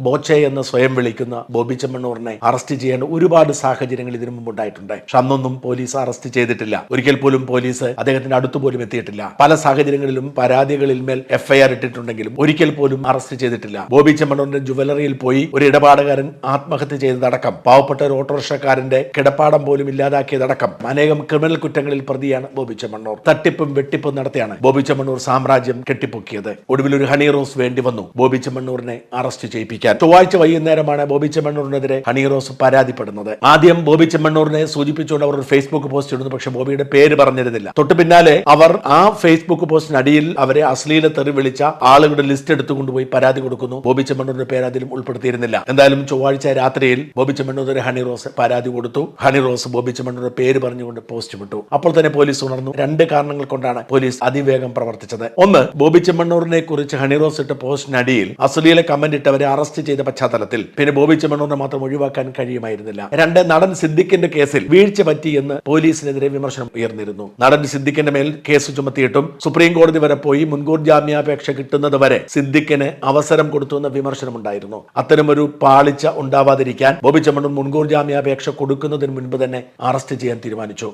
ബോച്ചെ എന്ന് സ്വയം വിളിക്കുന്ന ബോബി ചെമ്മണ്ണൂരിനെ അറസ്റ്റ് ചെയ്യേണ്ട ഒരുപാട് സാഹചര്യങ്ങൾ ഇതിനു മുമ്പ് ഉണ്ടായിട്ടുണ്ട്. പക്ഷെ അന്നൊന്നും പോലീസ് അറസ്റ്റ് ചെയ്തിട്ടില്ല. ഒരിക്കൽ പോലും പോലീസ് അദ്ദേഹത്തിന്റെ അടുത്ത് പോലും എത്തിയിട്ടില്ല. പല സാഹചര്യങ്ങളിലും പരാതികളിൽ മേൽ എഫ്ഐആർ ഇട്ടിട്ടുണ്ടെങ്കിലും ഒരിക്കൽ പോലും അറസ്റ്റ് ചെയ്തിട്ടില്ല. ബോബി ചെമ്മണ്ണൂരിന്റെ ജുവലറിയിൽ പോയി ഒരു ഇടപാടുകാരൻ ആത്മഹത്യ ചെയ്തതടക്കം, പാവപ്പെട്ട ഒരു ഓട്ടോറിക്ഷക്കാരന്റെ കിടപ്പാടം പോലും ഇല്ലാതാക്കിയതടക്കം അനേകം ക്രിമിനൽ കുറ്റങ്ങളിൽ പ്രതിയാണ് ബോബി ചെമ്മണ്ണൂർ. തട്ടിപ്പും വെട്ടിപ്പും നടത്തിയാണ് ബോബി ചെമ്മണ്ണൂർ സാമ്രാജ്യം കെട്ടിപ്പൊക്കിയത്. ഒടുവിൽ ഒരു ഹണി റോസ് വേണ്ടി വന്നു ബോബി ചെമ്മണ്ണൂരിനെ അറസ്റ്റ് ചെയ്യിപ്പിക്കാൻ. ചൊവ്വാഴ്ച വൈകുന്നേരമാണ് ബോബി ചെമ്മണ്ണൂരിനെതിരെ ഹണി റോസ് പരാതിപ്പെടുന്നത്. ആദ്യം ബോബി ചെമ്മണ്ണൂരിനെ സൂചിപ്പിച്ചുകൊണ്ട് അവർ ഒരു ഫേസ്ബുക്ക് പോസ്റ്റ് ഇടുന്നു. പക്ഷെ ബോബിയുടെ പേര് പറഞ്ഞിരുന്നില്ല. തൊട്ടു പിന്നാലെ അവർ ആ ഫേസ്ബുക്ക് പോസ്റ്റിനടിയിൽ അവരെ അശ്ലീല തെറി വിളിച്ച ആളുകളുടെ ലിസ്റ്റ് എടുത്തുകൊണ്ടുപോയി പരാതി കൊടുക്കുന്നു. ബോബി ചെമ്മണ്ണൂരിന്റെ പേര് അതിലും ഉൾപ്പെടുത്തിയിരുന്നില്ല. എന്തായാലും ചൊവ്വാഴ്ച രാത്രിയിൽ ബോബി ചെമ്മണ്ണൂരിന് ഹണി റോസ് പരാതി കൊടുത്തു. ഹണി റോസ് ബോബി ചെമ്മണ്ണൂരിന്റെ പേര് പറഞ്ഞുകൊണ്ട് പോസ്റ്റ് വിട്ടു. അപ്പോൾ തന്നെ പോലീസ് ഉണർന്നു. രണ്ട് കാരണങ്ങൾ കൊണ്ടാണ് പോലീസ് അതിവേഗം പ്രവർത്തിച്ചത്. ഒന്ന്, ബോബി ചെമ്മണ്ണൂരിനെ കുറിച്ച് ഹണി റോസ് ഇട്ട പോസ്റ്റിനടിയിൽ അശ്ലീല കമന്റ് ഇട്ടവരെ അറസ്റ്റ് ചെയ്ത പശ്ചാത്തലത്തിൽ പിന്നെ ബോബി ചെമ്മണ്ണൂരിനെ മാത്രം ഒഴിവാക്കാൻ കഴിയുമായിരുന്നില്ല. രണ്ട്, നടൻ സിദ്ദിഖിന്റെ കേസിൽ വീഴ്ച പറ്റി എന്ന് പോലീസിനെതിരെ വിമർശനം ഉയർന്നിരുന്നു. നടൻ സിദ്ദിഖിന്റെ മേൽ കേസ് ചുമത്തിയിട്ടും സുപ്രീം കോടതി വരെ പോയി മുൻകൂർ ജാമ്യാപേക്ഷ കിട്ടുന്നത് വരെ സിദ്ദിഖിന് അവസരം കൊടുത്തു എന്ന വിമർശനമുണ്ടായിരുന്നു. അത്തരമൊരു പാളിച്ച ഉണ്ടാവാതിരിക്കാൻ ബോബി ചെമ്മണ്ണൂർ മുൻകൂർ ജാമ്യാപേക്ഷ കൊടുക്കുന്നതിന് മുൻപ് തന്നെ അറസ്റ്റ് ചെയ്യാൻ തീരുമാനിച്ചു.